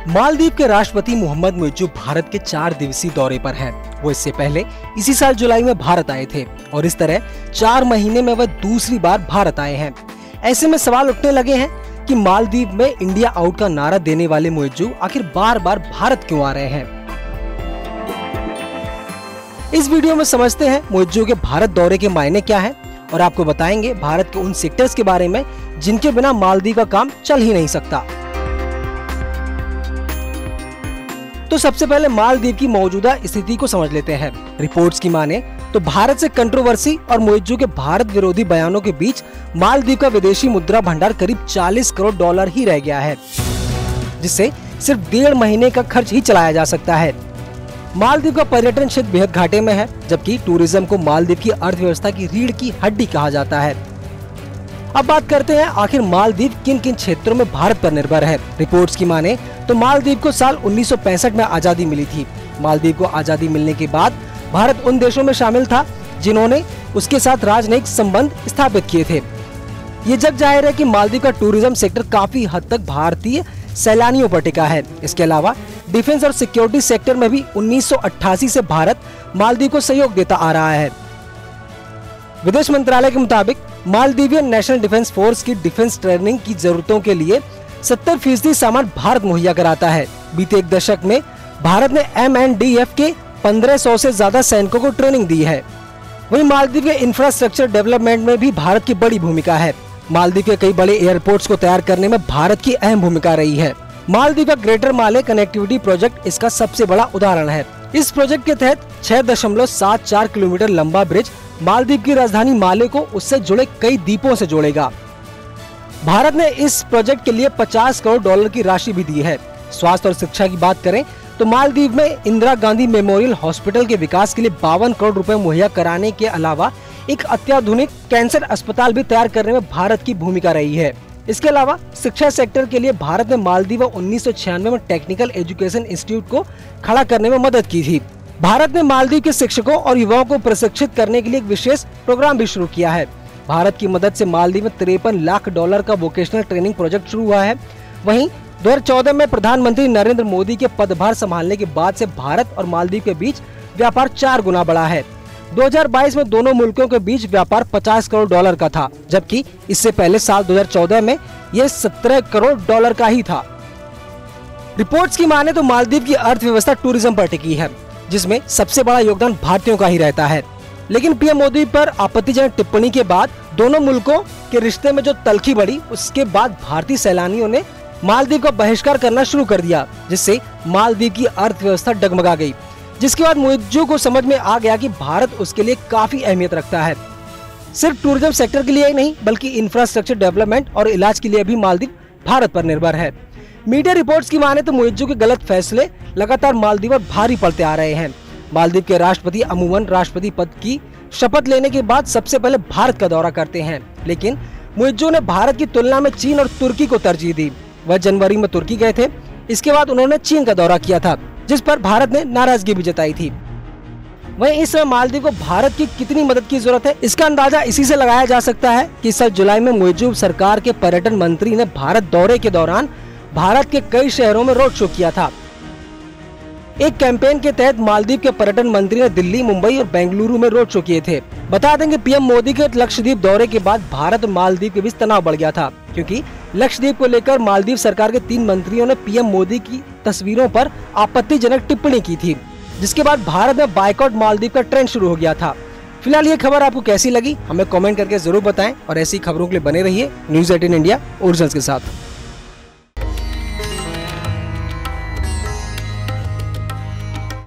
मालदीव के राष्ट्रपति मोहम्मद मुइज्जू भारत के 4 दिवसीय दौरे पर हैं। वो इससे पहले इसी साल जुलाई में भारत आए थे और इस तरह 4 महीने में वह दूसरी बार भारत आए हैं। ऐसे में सवाल उठने लगे हैं कि मालदीव में इंडिया आउट का नारा देने वाले मुइज्जू आखिर बार बार भारत क्यों आ रहे हैं। इस वीडियो में समझते हैं मुइज्जू के भारत दौरे के मायने क्या हैं और आपको बताएंगे भारत के उन सेक्टर्स के बारे में जिनके बिना मालदीव का काम चल ही नहीं सकता। तो सबसे पहले मालदीव की मौजूदा स्थिति को समझ लेते हैं। रिपोर्ट्स की माने तो भारत से कंट्रोवर्सी और मुइज्जू के भारत विरोधी बयानों के बीच मालदीव का विदेशी मुद्रा भंडार करीब 40 करोड़ डॉलर ही रह गया है, जिससे सिर्फ 1.5 महीने का खर्च ही चलाया जा सकता है। मालदीव का पर्यटन क्षेत्र बेहद घाटे में है, जबकि टूरिज्म को मालदीव की अर्थव्यवस्था की रीढ़ की हड्डी कहा जाता है। अब बात करते हैं आखिर मालदीव किन किन क्षेत्रों में भारत पर निर्भर है। रिपोर्ट्स की माने तो मालदीव को साल 1965 में आजादी मिली थी। मालदीव को आजादी मिलने के बाद भारत उन देशों में शामिल था जिन्होंने उसके साथ राजनयिक संबंध स्थापित किए थे। ये जग जाहिर है कि मालदीव का टूरिज्म सेक्टर काफी हद तक भारतीय सैलानियों पर टिका है। इसके अलावा डिफेंस और सिक्योरिटी सेक्टर में भी 1988 से भारत मालदीव को सहयोग देता आ रहा है। विदेश मंत्रालय के मुताबिक मालदीवियन नेशनल डिफेंस फोर्स की डिफेंस ट्रेनिंग की जरूरतों के लिए 70% सामान भारत मुहैया कराता है। बीते एक दशक में भारत ने MNDF के 1500 से ज्यादा सैनिकों को ट्रेनिंग दी है। वहीं मालदीव के इंफ्रास्ट्रक्चर डेवलपमेंट में भी भारत की बड़ी भूमिका है। मालदीव के कई बड़े एयरपोर्ट्स को तैयार करने में भारत की अहम भूमिका रही है। मालदीव का ग्रेटर माले कनेक्टिविटी प्रोजेक्ट इसका सबसे बड़ा उदाहरण है। इस प्रोजेक्ट के तहत 6.74 किलोमीटर लंबा ब्रिज मालदीव की राजधानी माले को उससे जुड़े कई द्वीपों से जोड़ेगा। भारत ने इस प्रोजेक्ट के लिए 50 करोड़ डॉलर की राशि भी दी है। स्वास्थ्य और शिक्षा की बात करें तो मालदीव में इंदिरा गांधी मेमोरियल हॉस्पिटल के विकास के लिए 52 करोड़ रुपए मुहैया कराने के अलावा एक अत्याधुनिक कैंसर अस्पताल भी तैयार करने में भारत की भूमिका रही है। इसके अलावा शिक्षा सेक्टर के लिए भारत ने मालदीव 1996 में टेक्निकल एजुकेशन इंस्टीट्यूट को खड़ा करने में मदद की थी। भारत ने मालदीव के शिक्षकों और युवाओं को प्रशिक्षित करने के लिए एक विशेष प्रोग्राम भी शुरू किया है। भारत की मदद से मालदीव में 53 लाख डॉलर का वोकेशनल ट्रेनिंग प्रोजेक्ट शुरू हुआ है। वहीं 2014 में प्रधानमंत्री नरेंद्र मोदी के पदभार संभालने के बाद से भारत और मालदीव के बीच व्यापार 4 गुना बढ़ा है। 2022 में दोनों मुल्कों के बीच व्यापार 50 करोड़ डॉलर का था, जबकि इससे पहले साल 2014 में यह 17 करोड़ डॉलर का ही था। रिपोर्ट्स की माने तो मालदीव की अर्थव्यवस्था टूरिज्म पर टिकी है, जिसमें सबसे बड़ा योगदान भारतीयों का ही रहता है। लेकिन पीएम मोदी पर आपत्तिजनक टिप्पणी के बाद दोनों मुल्कों के रिश्ते में जो तल्खी बढ़ी, उसके बाद भारतीय सैलानियों ने मालदीव का बहिष्कार करना शुरू कर दिया, जिससे मालदीव की अर्थव्यवस्था डगमगा गई। जिसके बाद मुइज्जू को समझ में आ गया कि भारत उसके लिए काफी अहमियत रखता है। सिर्फ टूरिज्म सेक्टर के लिए ही नहीं, बल्कि इंफ्रास्ट्रक्चर डेवलपमेंट और इलाज के लिए भी मालदीव भारत पर निर्भर है। मीडिया रिपोर्ट्स की माने तो मुइज्जू के गलत फैसले लगातार मालदीव पर भारी पड़ते आ रहे हैं। मालदीव के राष्ट्रपति अमूमन राष्ट्रपति पद की शपथ लेने के बाद सबसे पहले भारत का दौरा करते हैं, लेकिन मुइज्जू ने भारत की तुलना में चीन और तुर्की को तरजीह दी। वह जनवरी में तुर्की गए थे। इसके बाद उन्होंने चीन का दौरा किया था, जिस पर भारत ने नाराजगी भी जताई थी। वहीं इस समय मालदीव को भारत की कितनी मदद की जरूरत है, इसका अंदाजा इसी से लगाया जा सकता है कि इस साल जुलाई में मुइज्जू सरकार के पर्यटन मंत्री ने भारत दौरे के दौरान भारत के कई शहरों में रोड शो किया था। एक कैंपेन के तहत मालदीव के पर्यटन मंत्री ने दिल्ली, मुंबई और बेंगलुरु में रोड शो किए थे। बता दें कि पीएम मोदी के लक्षद्वीप दौरे के बाद भारत और मालदीव के बीच तनाव बढ़ गया था, क्योंकि लक्षद्वीप को लेकर मालदीव सरकार के 3 मंत्रियों ने पीएम मोदी की तस्वीरों पर आपत्तिजनक टिप्पणी की थी, जिसके बाद भारत में बायकॉट मालदीव का ट्रेंड शुरू हो गया था। फिलहाल ये खबर आपको कैसी लगी, हमें कमेंट करके जरूर बताएं और ऐसी खबरों के लिए बने रहिए न्यूज़ 18 इंडिया ओरिजिनल्स के साथ।